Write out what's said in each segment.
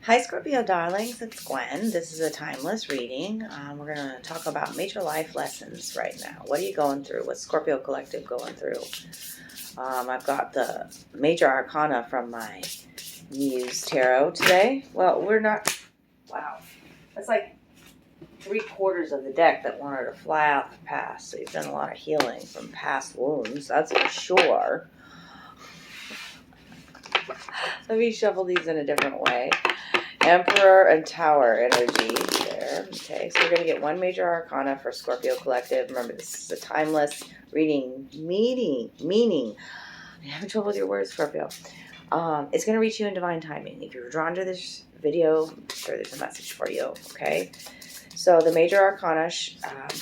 Hi Scorpio darlings, it's Gwen. This is a timeless reading. We're going to talk about major life lessons right now. What are you going through? What's Scorpio Collective going through? I've got the major arcana from my Muse Tarot today. Well, we're not, wow, that's like 3/4 of the deck that wanted to fly out the past. So you've done a lot of healing from past wounds, that's for sure. Let me shuffle these in a different way. Emperor and Tower energy there. Okay, so we're going to get one major arcana for Scorpio Collective. Remember, this is a timeless reading, meaning. I'm having trouble with your words, Scorpio. It's going to reach you in divine timing. If you're drawn to this video, I'm sure there's a message for you, okay? So the major arcana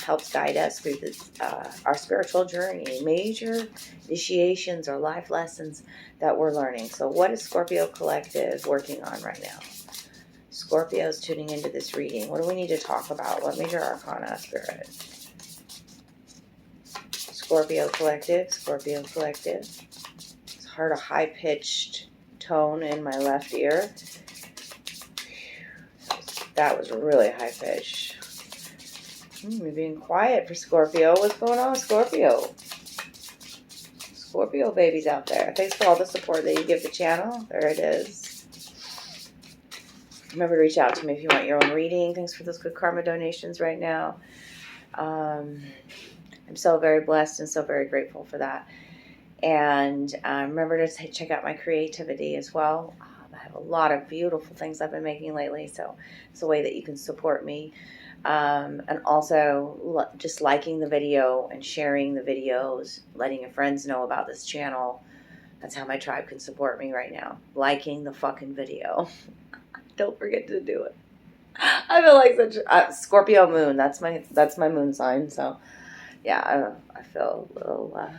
helps guide us through our spiritual journey, major initiations or life lessons that we're learning. So what is Scorpio Collective working on right now? Scorpio's tuning into this reading. What do we need to talk about? What major arcana, Spirit? Scorpio Collective, Scorpio Collective. It's heard a high-pitched tone in my left ear. That was really high-pitched. We're being quiet for Scorpio. What's going on, Scorpio? Scorpio babies out there. Thanks for all the support that you give the channel. There it is. Remember to reach out to me if you want your own reading. Thanks for those good karma donations right now. I'm so very blessed and so very grateful for that. And remember to check out my creativity as well. I have a lot of beautiful things I've been making lately, so it's a way that you can support me. And also just liking the video and sharing the videos, letting your friends know about this channel. That's how my tribe can support me right now. Liking the fucking video. Don't forget to do it. I feel like such a Scorpio moon. That's my moon sign. So, yeah, I feel a little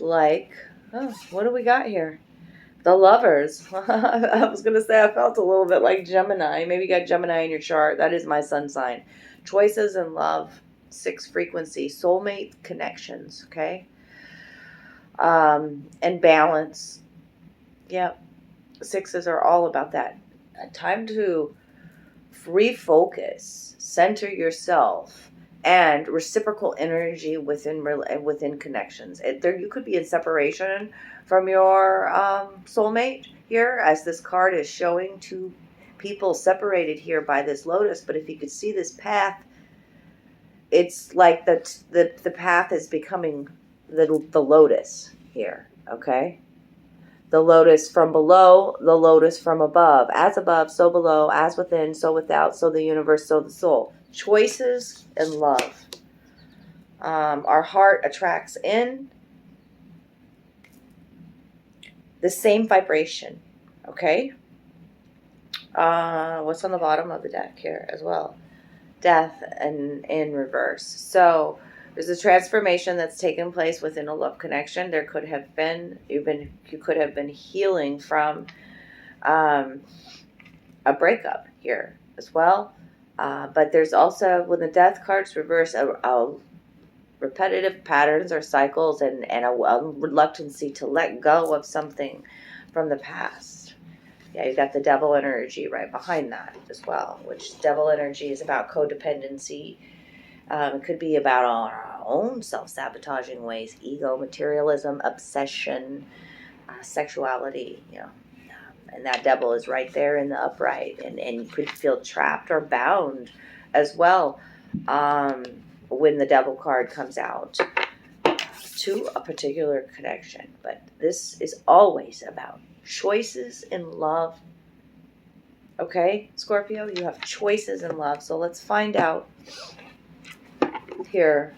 like, oh, what do we got here? The Lovers. I was gonna say I felt a little bit like Gemini. Maybe you got Gemini in your chart. That is my sun sign. Choices in love, 6 frequency, soulmate connections. Okay, and balance. Yep. 6s are all about that. Time to refocus, center yourself, and reciprocal energy within connections. You could be in separation from your soulmate here, as this card is showing 2 people separated here by this lotus. But if you could see this path, it's like the path is becoming the lotus here. Okay. The lotus from below, the lotus from above. As above, so below. As within, so without. So the universe, so the soul. Choices and love. Our heart attracts in the same vibration. Okay? What's on the bottom of the deck here as well? Death and in reverse. So there's a transformation that's taken place within a love connection. There could have been, you could have been healing from a breakup here as well. But there's also, when the death cards reverse, a repetitive patterns or cycles and a reluctancy to let go of something from the past. Yeah, you got the devil energy right behind that as well, which devil energy is about codependency. It could be about our own self-sabotaging ways, ego, materialism, obsession, sexuality, and that devil is right there in the upright, and you could feel trapped or bound as well when the devil card comes out to a particular connection. But this is always about choices in love. Okay, Scorpio, you have choices in love. So let's find out here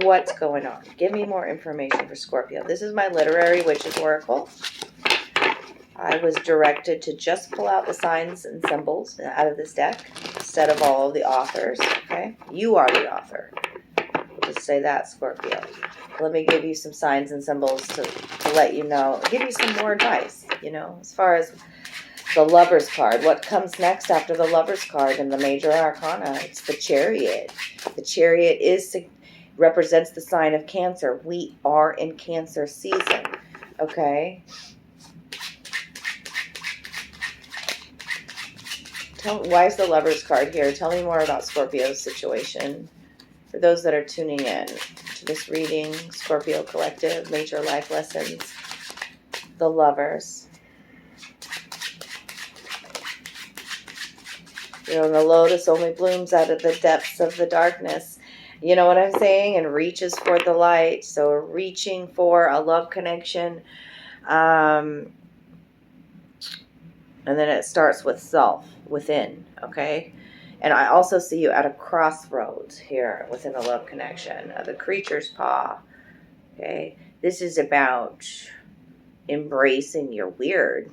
what's going on. Give me more information for Scorpio. This is my literary witches oracle. I was directed to just pull out the signs and symbols out of this deck instead of all of the authors. Okay, you are the author. Just say that, Scorpio. Let me give you some signs and symbols to let you know, give you some more advice, as far as the Lover's card. What comes next after the Lover's card in the major arcana? It's the Chariot. The Chariot represents the sign of Cancer. We are in Cancer season. Okay. Why is the Lovers card here? Tell me more about Scorpio's situation. For those that are tuning in to this reading, Scorpio Collective, Major Life Lessons, the Lovers. You know, the lotus only blooms out of the depths of the darkness. You know what I'm saying? And reaches for the light. So reaching for a love connection. And then it starts with self, within, okay? And I also see you at a crossroads here within a love connection. The creature's paw, okay? This is about embracing your weird.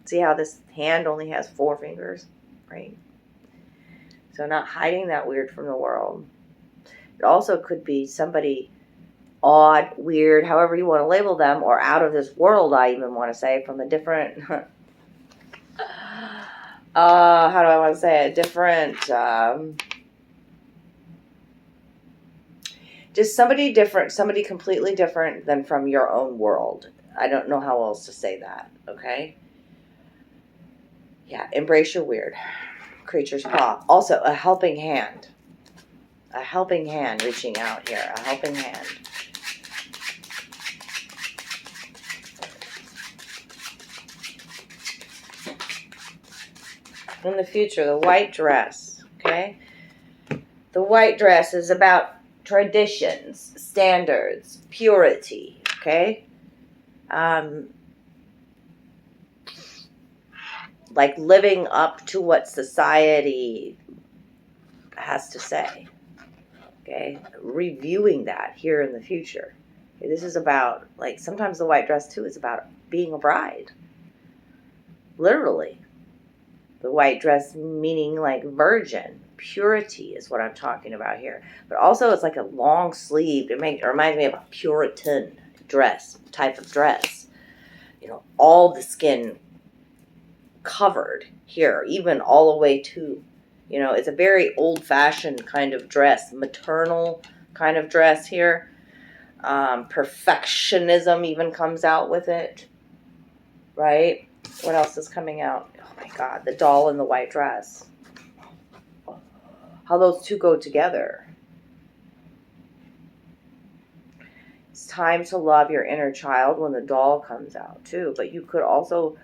See how this hand only has 4 fingers, right? So not hiding that weird from the world. It also could be somebody odd, weird, however you want to label them, or out of this world, I even want to say, from a different, how do I want to say it? Different, just somebody different, somebody completely different than from your own world. I don't know how else to say that, okay? Yeah, embrace your weird. Creature's paw. Also, a helping hand. A helping hand reaching out here. A helping hand. In the future, the white dress, okay? The white dress is about traditions, standards, purity, okay? Like living up to what society has to say, okay? Reviewing that here in the future. Okay, this is about, like, sometimes the white dress, too, is about being a bride. Literally. The white dress meaning like virgin. Purity is what I'm talking about here. But also it's like a long sleeved. It reminds me of a Puritan dress, type of dress. You know, all the skin covered here, even all the way to, you know, it's a very old-fashioned kind of dress, maternal kind of dress here. Perfectionism even comes out with it, right? What else is coming out? Oh my God, the doll in the white dress. How those two go together. It's time to love your inner child when the doll comes out too. But you could also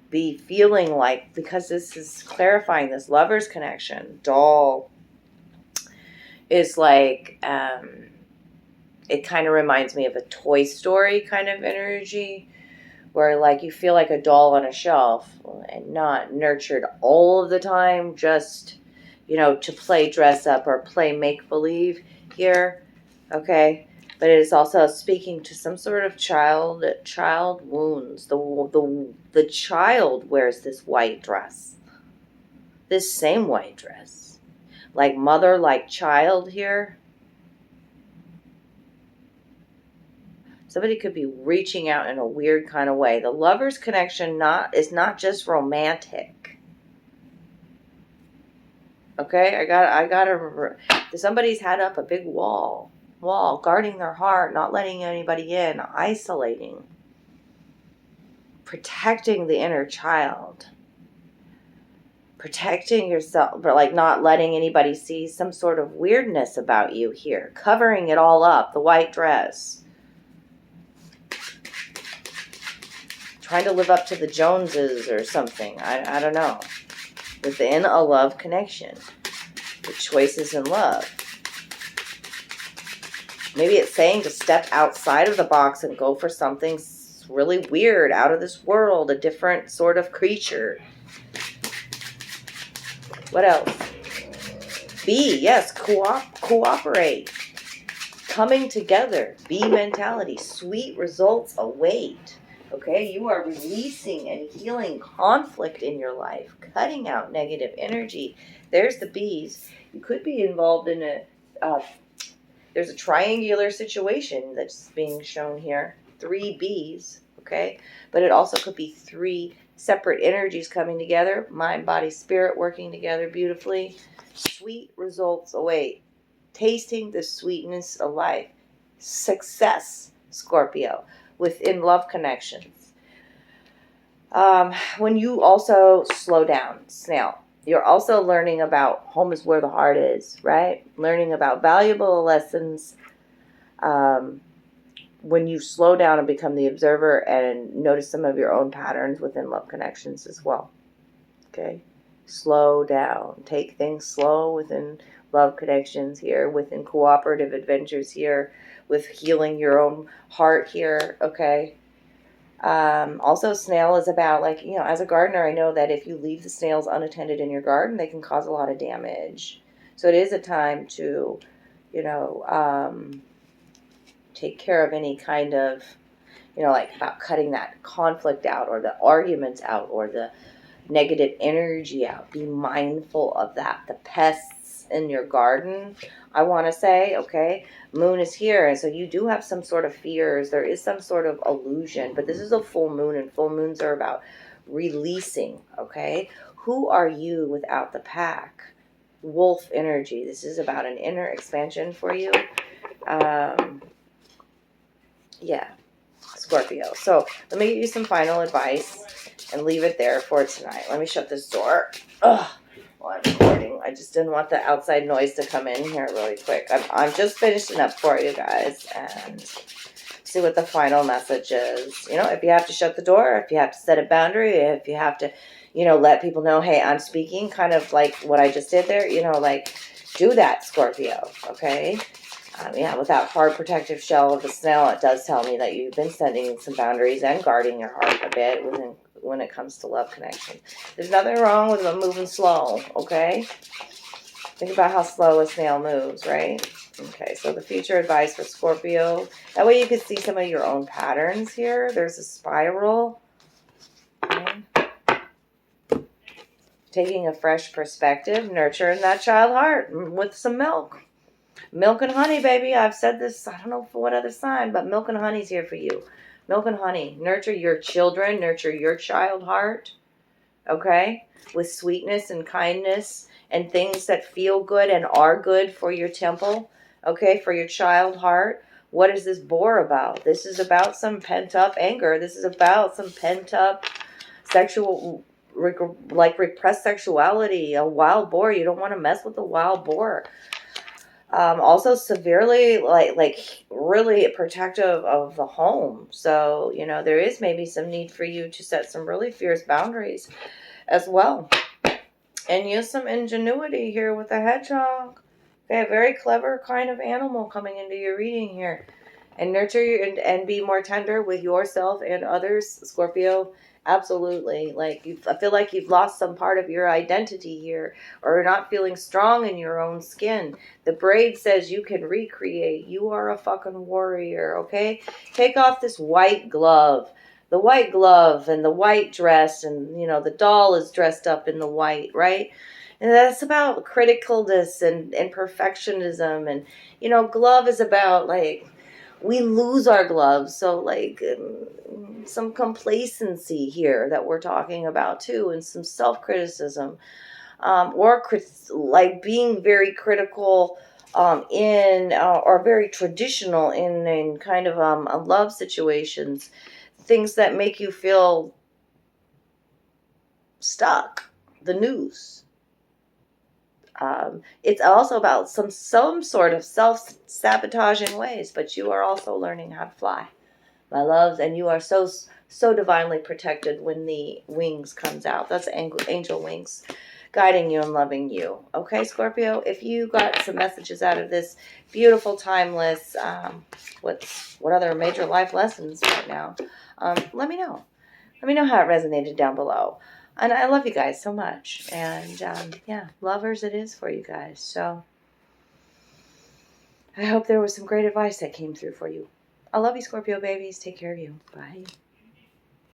be feeling like, because this is clarifying this lover's connection, doll is like, it kind of reminds me of a Toy Story kind of energy, where like you feel like a doll on a shelf and not nurtured all of the time, just, you know, to play dress up or play make-believe here, okay? But it is also speaking to some sort of child wounds. The child wears this white dress, this same white dress, like mother, like child here. Somebody could be reaching out in a weird kind of way. The lover's connection is not just romantic. Okay, I gotta. Somebody's had up a big wall, guarding their heart, not letting anybody in, isolating, protecting the inner child, protecting yourself, but like not letting anybody see some sort of weirdness about you here, covering it all up, the white dress. Trying to live up to the Joneses or something. I don't know. Within a love connection. The choices in love. Maybe it's saying to step outside of the box and go for something really weird, out of this world, a different sort of creature. What else? B, yes, cooperate. Coming together. B mentality. Sweet results await. Okay, you are releasing and healing conflict in your life, cutting out negative energy. There's the B's. You could be involved in there's a triangular situation that's being shown here. 3 B's, okay? But it also could be 3 separate energies coming together, mind, body, spirit working together beautifully. Sweet results await. Tasting the sweetness of life. Success, Scorpio. Within love connections. When you also slow down, snail, you're also learning about home is where the heart is, right? Learning about valuable lessons. When you slow down and become the observer and notice some of your own patterns within love connections as well. Okay? Slow down. Take things slow within love connections here, within cooperative adventures here, with healing your own heart here, okay? Also, snail is about, like, as a gardener, I know that if you leave the snails unattended in your garden, they can cause a lot of damage. So it is a time to, you know, take care of any kind of, like about cutting that conflict out or the arguments out or the negative energy out. Be mindful of that. The pests in your garden, I want to say, okay, moon is here, and so you do have some sort of fears. There is some sort of illusion, but this is a full moon, and full moons are about releasing, okay? Who are you without the pack? Wolf energy. This is about an inner expansion for you. Yeah, Scorpio. So let me give you some final advice and leave it there for tonight. Let me shut this door. Ugh. While I'm recording, I just didn't want the outside noise to come in here really quick. I'm just finishing up for you guys and see what the final message is. If you have to shut the door, if you have to set a boundary, if you have to, let people know, hey, I'm speaking, kind of like what I just did there, do that, Scorpio, okay? Without hard protective shell of the snail, it does tell me that you've been setting some boundaries and guarding your heart a bit when it comes to love connection. There's nothing wrong with moving slow, okay? Think about how slow a snail moves, right? Okay, so the future advice for Scorpio. That way you can see some of your own patterns here. There's a spiral. Okay. Taking a fresh perspective, nurturing that child heart with some milk. Milk and honey, baby. I've said this, I don't know for what other sign, but milk and honey's here for you. Milk and honey. Nurture your children. Nurture your child heart. Okay? With sweetness and kindness and things that feel good and are good for your temple. Okay? For your child heart. What is this boar about? This is about some pent-up anger. This is about some pent-up sexual, like repressed sexuality. A wild boar. You don't want to mess with a wild boar. Also severely, like really protective of the home. So, there is maybe some need for you to set some really fierce boundaries as well. And use some ingenuity here with the hedgehog. Okay, a very clever kind of animal coming into your reading here. And nurture and be more tender with yourself and others, Scorpio. Absolutely. I feel like you've lost some part of your identity here, or not feeling strong in your own skin. The braid says you can recreate. You are a fucking warrior, okay? Take off this white glove. The white glove and the white dress, and the doll is dressed up in the white, right? And that's about criticalness and perfectionism. And glove is about, like, we lose our gloves. So, like, some complacency here that we're talking about too, and some self-criticism, or like being very critical in or very traditional in kind of love situations, things that make you feel stuck. The noose. It's also about some sort of self-sabotaging ways, but you are also learning how to fly, my loves, and you are so divinely protected when the wings comes out. That's angel wings guiding you and loving you. Okay, Scorpio, if you got some messages out of this beautiful, timeless, what other major life lessons right now, let me know. Let me know how it resonated down below. And I love you guys so much. And lovers it is for you guys. So I hope there was some great advice that came through for you. I love you, Scorpio babies. Take care of you. Bye.